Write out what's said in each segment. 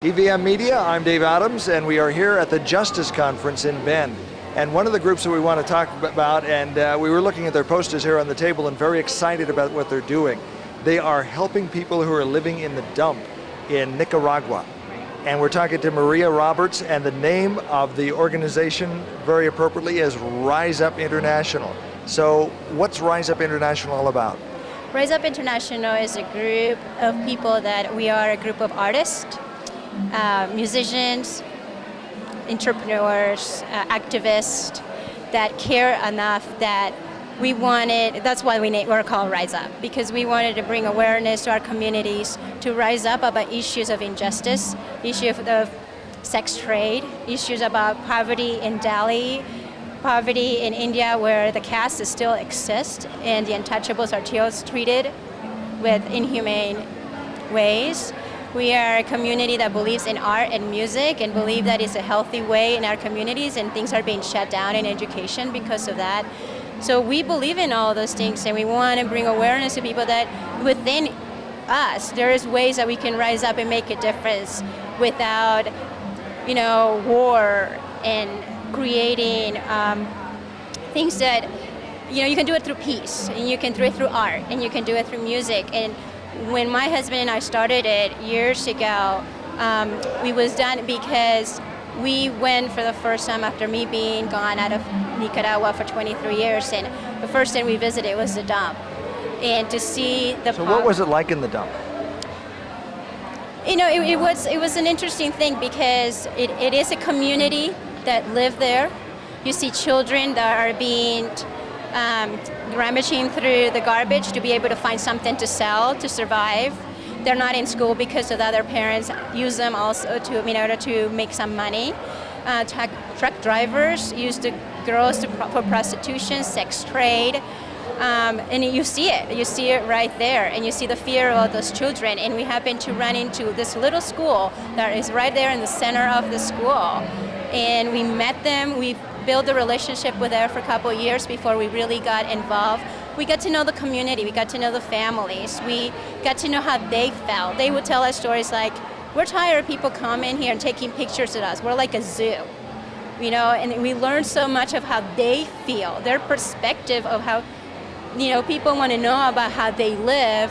EVM Media, I'm Dave Adams, and we are here at the Justice Conference in Bend. And one of the groups that we want to talk about, and we were looking at their posters here on the table and very excited about what they're doing. They are helping people who are living in the dump in Nicaragua. And we're talking to Maria Roberts, and the name of the organization, very appropriately, is Rise Up International. So what's Rise Up International all about? Rise Up International is a group of people that we are a group of artists, musicians, entrepreneurs, activists that care enough that we wanted, that's why we're called Rise Up, because we wanted to bring awareness to our communities to rise up about issues of injustice, issues of sex trade, issues about poverty in Delhi, poverty in India where the caste still exists and the untouchables are still treated with inhumane ways. We are a community that believes in art and music and believe that it's a healthy way in our communities, and things are being shut down in education because of that. So we believe in all those things, and we want to bring awareness to people that within us there is ways that we can rise up and make a difference without, war and creating things that, you can do it through peace, and you can do it through art, and you can do it through music. And when my husband and I started it years ago, it was done because we went for the first time after me being gone out of Nicaragua for 23 years, and the first thing we visited was the dump. And to see the So what was it like in the dump? It was an interesting thing because it is a community that live there. You see children that are being rummaging through the garbage to be able to find something to sell, to survive. They're not in school because of the other parents use them also to, in order to make some money. Truck drivers use the girls for prostitution, sex trade, and you see it right there, and you see the fear of those children. And we happen to run into this little school that is right there in the center of the school, and we met them. We built a relationship with them for a couple of years before we really got involved. We got to know the community, we got to know the families, we got to know how they felt. They would tell us stories like, we're tired of people coming here and taking pictures of us. We're like a zoo, and we learned so much of how they feel, their perspective of how, people want to know about how they live,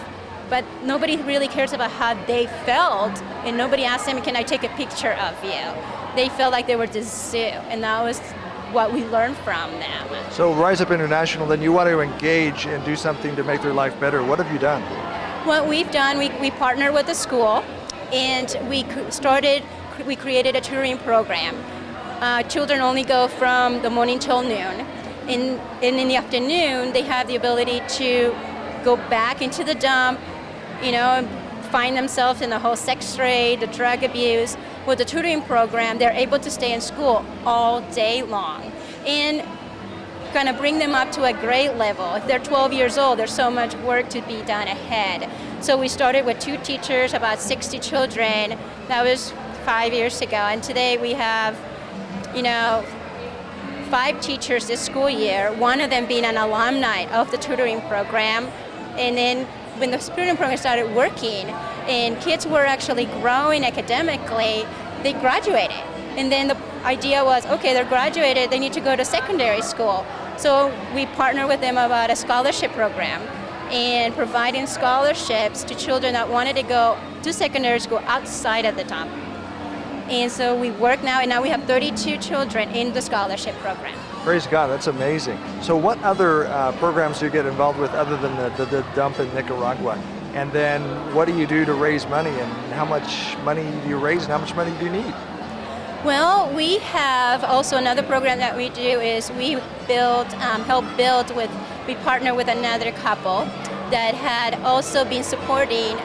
but nobody really cares about how they felt, and nobody asked them, can I take a picture of you? They felt like they were the zoo, and that was what we learned from them. So Rise Up International, then you want to engage and do something to make their life better. What have you done? What we've done, we partnered with the school, and we created a tutoring program. Children only go from the morning till noon. In the afternoon, they have the ability to go back into the dump, find themselves in the whole sex trade, the drug abuse. With the tutoring program, they're able to stay in school all day long and kind of bring them up to a grade level. If they're 12 years old, there's so much work to be done ahead. So we started with 2 teachers, about 60 children. That was 5 years ago, and today we have, 5 teachers this school year, one of them being an alumni of the tutoring program. And then when the tutoring program started working and kids were actually growing academically, they graduated. And then the idea was, okay, they're graduated, they need to go to secondary school. So we partnered with them about a scholarship program and providing scholarships to children that wanted to go to secondary school outside of the dump. And so we work now, and now we have 32 children in the scholarship program. Praise God, that's amazing. So what other programs do you get involved with other than the dump in Nicaragua? And then what do you do to raise money, and how much money do you raise, and how much money do you need? Well, we have also another program that we do is we partner with another couple that had also been supporting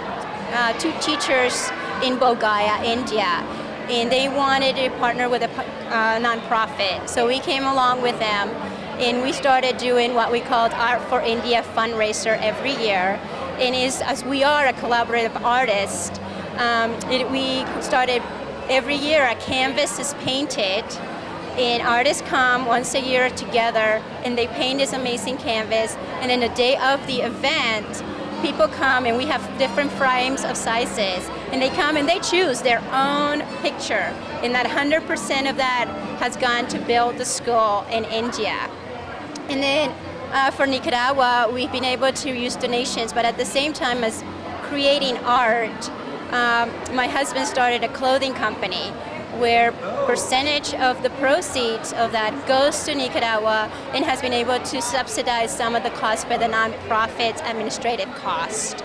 2 teachers in Bodh, India. And they wanted to partner with a nonprofit. So we came along with them, and we started doing what we called Art for India fundraiser every year. And as we are a collaborative artist, we started every year a canvas is painted, and artists come once a year together, and they paint this amazing canvas. And then the day of the event, people come, and we have different frames of sizes, And they come and they choose their own picture, and that 100% of that has gone to build the school in India. And then for Nicaragua, we've been able to use donations, but at the same time as creating art, my husband started a clothing company where percentage of the proceeds of that goes to Nicaragua and has been able to subsidize some of the costs for the nonprofit's administrative cost.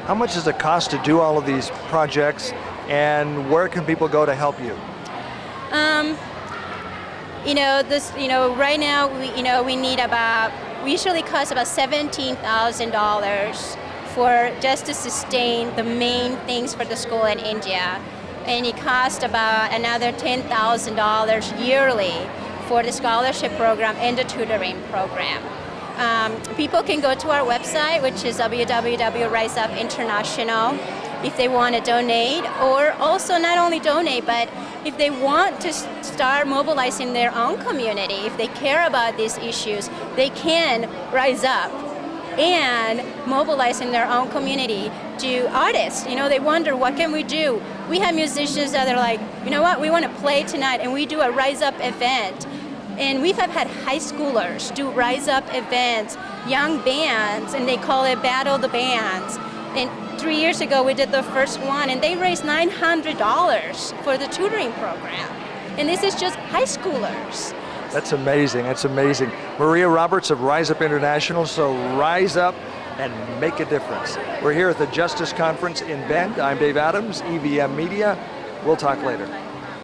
How much does it cost to do all of these projects, and where can people go to help you? Right now we need we usually cost about $17,000 for just to sustain the main things for the school in India. And it costs about another $10,000 yearly for the scholarship program and the tutoring program. People can go to our website, which is www.riseupinternational, if they want to donate, or also not only donate, but if they want to start mobilizing their own community, if they care about these issues, they can rise up and mobilize in their own community to artists. They wonder, what can we do? We have musicians that are like, you know what, we want to play tonight, and we do a Rise Up event. And we have had high schoolers do Rise Up events, young bands, and they call it Battle the Bands. And 3 years ago, we did the first one, and they raised $900 for the tutoring program. And this is just high schoolers. That's amazing, that's amazing. Maria Roberts of Rise Up International, so rise up and make a difference. We're here at the Justice Conference in Bend. I'm Dave Adams, EVM Media. We'll talk later.